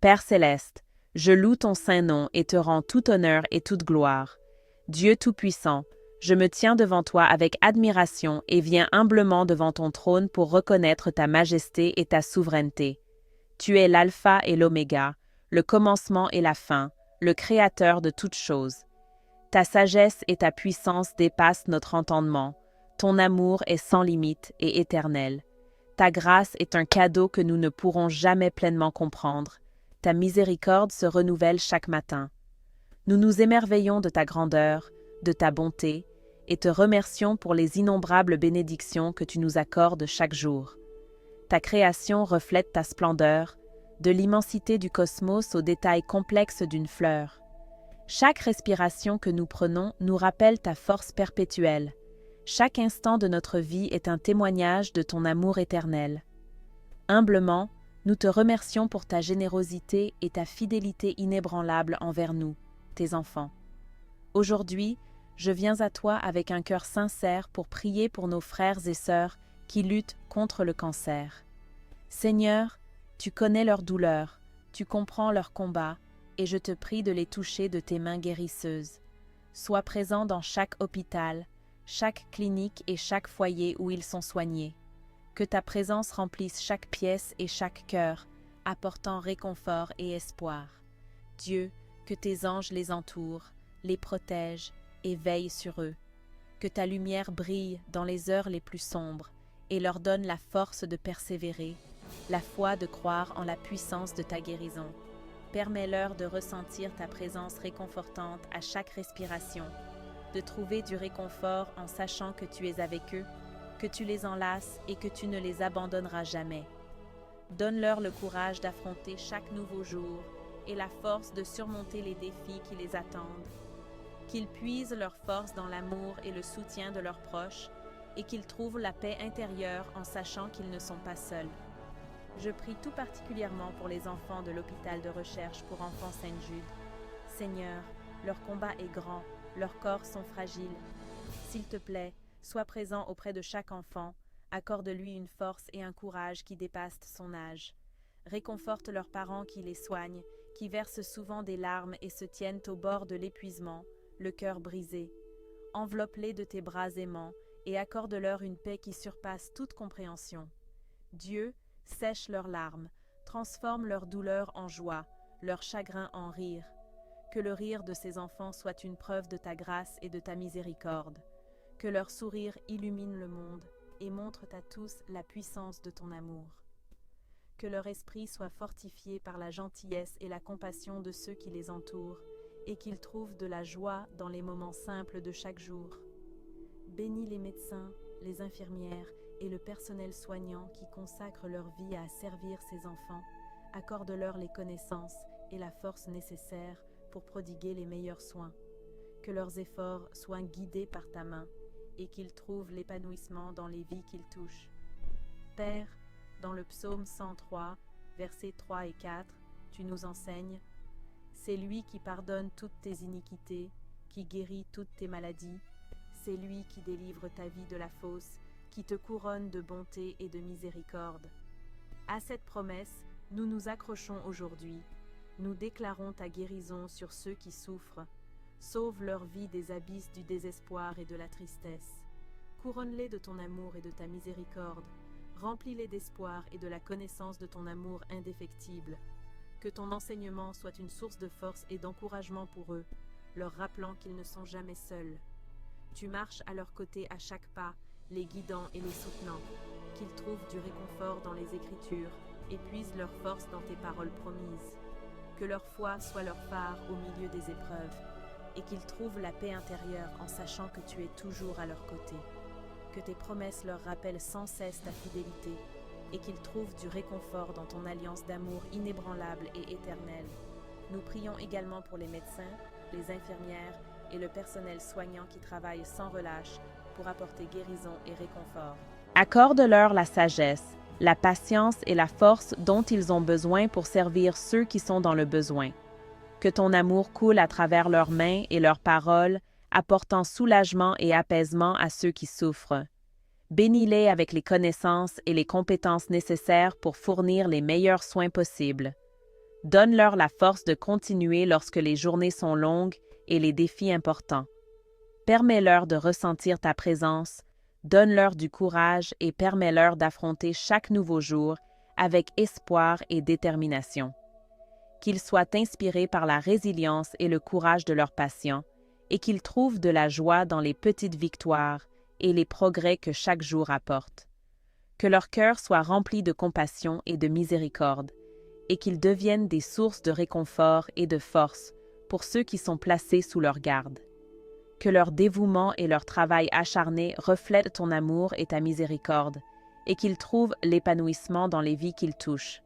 Père céleste, je loue ton saint nom et te rends tout honneur et toute gloire. Dieu Tout-Puissant, je me tiens devant toi avec admiration et viens humblement devant ton trône pour reconnaître ta majesté et ta souveraineté. Tu es l'alpha et l'oméga, le commencement et la fin, le créateur de toutes choses. Ta sagesse et ta puissance dépassent notre entendement. Ton amour est sans limite et éternel. Ta grâce est un cadeau que nous ne pourrons jamais pleinement comprendre. Ta miséricorde se renouvelle chaque matin. Nous nous émerveillons de ta grandeur, de ta bonté, et te remercions pour les innombrables bénédictions que tu nous accordes chaque jour. Ta création reflète ta splendeur, de l'immensité du cosmos aux détails complexes d'une fleur. Chaque respiration que nous prenons nous rappelle ta force perpétuelle. Chaque instant de notre vie est un témoignage de ton amour éternel. Humblement, nous te remercions pour ta générosité et ta fidélité inébranlable envers nous, tes enfants. Aujourd'hui, je viens à toi avec un cœur sincère pour prier pour nos frères et sœurs qui luttent contre le cancer. Seigneur, tu connais leurs douleurs, tu comprends leurs combats, et je te prie de les toucher de tes mains guérisseuses. Sois présent dans chaque hôpital, chaque clinique et chaque foyer où ils sont soignés. Que ta présence remplisse chaque pièce et chaque cœur, apportant réconfort et espoir. Dieu, que tes anges les entourent, les protègent et veillent sur eux. Que ta lumière brille dans les heures les plus sombres et leur donne la force de persévérer, la foi de croire en la puissance de ta guérison. Permets-leur de ressentir ta présence réconfortante à chaque respiration, de trouver du réconfort en sachant que tu es avec eux, que tu les enlaces et que tu ne les abandonneras jamais. Donne-leur le courage d'affronter chaque nouveau jour et la force de surmonter les défis qui les attendent. Qu'ils puisent leur force dans l'amour et le soutien de leurs proches et qu'ils trouvent la paix intérieure en sachant qu'ils ne sont pas seuls. Je prie tout particulièrement pour les enfants de l'hôpital de recherche pour enfants Sainte-Jude. Seigneur, leur combat est grand, leurs corps sont fragiles. S'il te plaît, sois présent auprès de chaque enfant, accorde-lui une force et un courage qui dépassent son âge. Réconforte leurs parents qui les soignent, qui versent souvent des larmes et se tiennent au bord de l'épuisement, le cœur brisé. Enveloppe-les de tes bras aimants et accorde-leur une paix qui surpasse toute compréhension. Dieu, sèche leurs larmes, transforme leur douleur en joie, leur chagrin en rire. Que le rire de ces enfants soit une preuve de ta grâce et de ta miséricorde. Que leur sourire illumine le monde et montre à tous la puissance de ton amour. Que leur esprit soit fortifié par la gentillesse et la compassion de ceux qui les entourent et qu'ils trouvent de la joie dans les moments simples de chaque jour. Bénis les médecins, les infirmières et le personnel soignant qui consacrent leur vie à servir ces enfants. Accorde-leur les connaissances et la force nécessaires pour prodiguer les meilleurs soins. Que leurs efforts soient guidés par ta main et qu'ils trouvent l'épanouissement dans les vies qu'ils touchent. Père, dans le psaume 103, versets 3 et 4, tu nous enseignes « C'est lui qui pardonne toutes tes iniquités, qui guérit toutes tes maladies. C'est lui qui délivre ta vie de la fosse, qui te couronne de bonté et de miséricorde. » À cette promesse, nous nous accrochons aujourd'hui. Nous déclarons ta guérison sur ceux qui souffrent. Sauve leur vie des abysses du désespoir et de la tristesse. Couronne-les de ton amour et de ta miséricorde. Remplis-les d'espoir et de la connaissance de ton amour indéfectible. Que ton enseignement soit une source de force et d'encouragement pour eux, leur rappelant qu'ils ne sont jamais seuls. Tu marches à leur côté à chaque pas, les guidant et les soutenant. Qu'ils trouvent du réconfort dans les Écritures et puisent leur force dans tes paroles promises. Que leur foi soit leur phare au milieu des épreuves et qu'ils trouvent la paix intérieure en sachant que tu es toujours à leur côté. Que tes promesses leur rappellent sans cesse ta fidélité et qu'ils trouvent du réconfort dans ton alliance d'amour inébranlable et éternelle. Nous prions également pour les médecins, les infirmières et le personnel soignant qui travaillent sans relâche pour apporter guérison et réconfort. Accorde-leur la sagesse, la patience et la force dont ils ont besoin pour servir ceux qui sont dans le besoin. Que ton amour coule à travers leurs mains et leurs paroles, apportant soulagement et apaisement à ceux qui souffrent. Bénis-les avec les connaissances et les compétences nécessaires pour fournir les meilleurs soins possibles. Donne-leur la force de continuer lorsque les journées sont longues et les défis importants. Permets-leur de ressentir ta présence, donne-leur du courage et permets-leur d'affronter chaque nouveau jour avec espoir et détermination. Qu'ils soient inspirés par la résilience et le courage de leurs patients et qu'ils trouvent de la joie dans les petites victoires et les progrès que chaque jour apporte. Que leur cœur soit rempli de compassion et de miséricorde et qu'ils deviennent des sources de réconfort et de force pour ceux qui sont placés sous leur garde. Que leur dévouement et leur travail acharné reflètent ton amour et ta miséricorde, et qu'ils trouvent l'épanouissement dans les vies qu'ils touchent.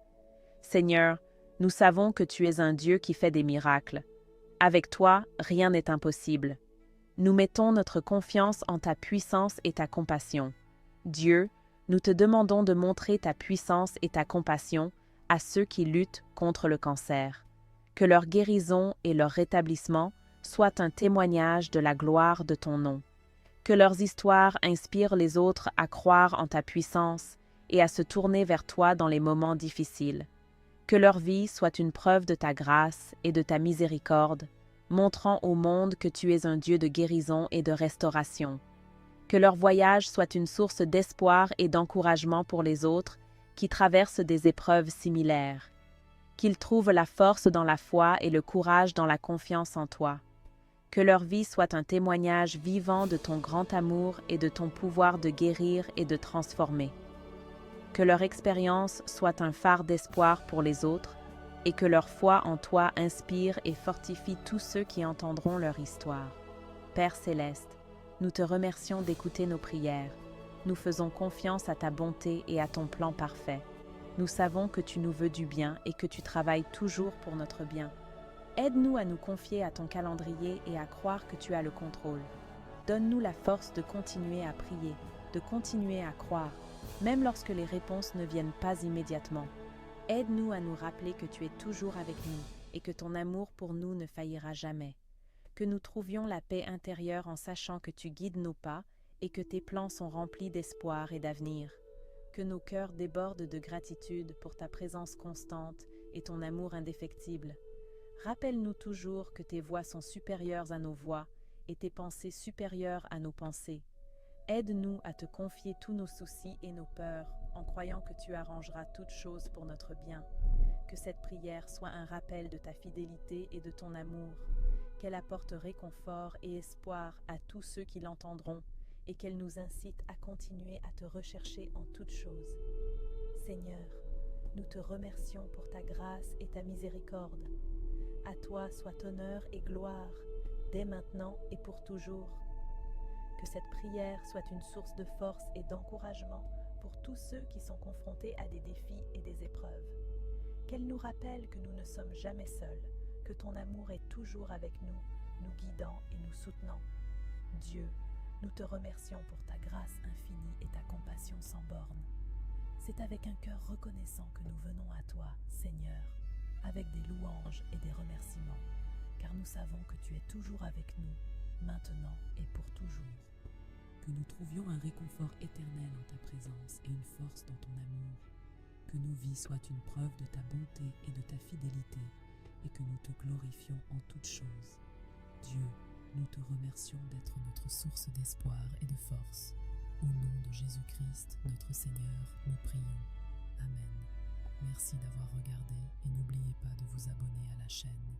Seigneur, nous savons que tu es un Dieu qui fait des miracles. Avec toi, rien n'est impossible. Nous mettons notre confiance en ta puissance et ta compassion. Dieu, nous te demandons de montrer ta puissance et ta compassion à ceux qui luttent contre le cancer. Que leur guérison et leur rétablissement soient un témoignage de la gloire de ton nom. Que leurs histoires inspirent les autres à croire en ta puissance et à se tourner vers toi dans les moments difficiles. Que leur vie soit une preuve de ta grâce et de ta miséricorde, montrant au monde que tu es un Dieu de guérison et de restauration. Que leur voyage soit une source d'espoir et d'encouragement pour les autres qui traversent des épreuves similaires. Qu'ils trouvent la force dans la foi et le courage dans la confiance en toi. Que leur vie soit un témoignage vivant de ton grand amour et de ton pouvoir de guérir et de transformer. Que leur expérience soit un phare d'espoir pour les autres et que leur foi en toi inspire et fortifie tous ceux qui entendront leur histoire. Père céleste, nous te remercions d'écouter nos prières. Nous faisons confiance à ta bonté et à ton plan parfait. Nous savons que tu nous veux du bien et que tu travailles toujours pour notre bien. Aide-nous à nous confier à ton calendrier et à croire que tu as le contrôle. Donne-nous la force de continuer à prier, de continuer à croire, même lorsque les réponses ne viennent pas immédiatement. Aide-nous à nous rappeler que tu es toujours avec nous et que ton amour pour nous ne faillira jamais. Que nous trouvions la paix intérieure en sachant que tu guides nos pas et que tes plans sont remplis d'espoir et d'avenir. Que nos cœurs débordent de gratitude pour ta présence constante et ton amour indéfectible. Rappelle-nous toujours que tes voies sont supérieures à nos voies et tes pensées supérieures à nos pensées. Aide-nous à te confier tous nos soucis et nos peurs en croyant que tu arrangeras toutes choses pour notre bien. Que cette prière soit un rappel de ta fidélité et de ton amour, qu'elle apporte réconfort et espoir à tous ceux qui l'entendront et qu'elle nous incite à continuer à te rechercher en toutes choses. Seigneur, nous te remercions pour ta grâce et ta miséricorde. À toi soit honneur et gloire, dès maintenant et pour toujours. Que cette prière soit une source de force et d'encouragement pour tous ceux qui sont confrontés à des défis et des épreuves. Qu'elle nous rappelle que nous ne sommes jamais seuls, que ton amour est toujours avec nous, nous guidant et nous soutenant. Dieu, nous te remercions pour ta grâce infinie et ta compassion sans bornes. C'est avec un cœur reconnaissant que nous venons à toi, Seigneur, avec des louanges et des remerciements, car nous savons que tu es toujours avec nous, maintenant et pour toujours. Que nous trouvions un réconfort éternel en ta présence et une force dans ton amour. Que nos vies soient une preuve de ta bonté et de ta fidélité, et que nous te glorifions en toutes choses. Dieu, nous te remercions d'être notre source d'espoir et de force. Au nom de Jésus-Christ, notre Seigneur, nous prions. Amen. Merci d'avoir regardé et n'oubliez pas de vous abonner à la chaîne.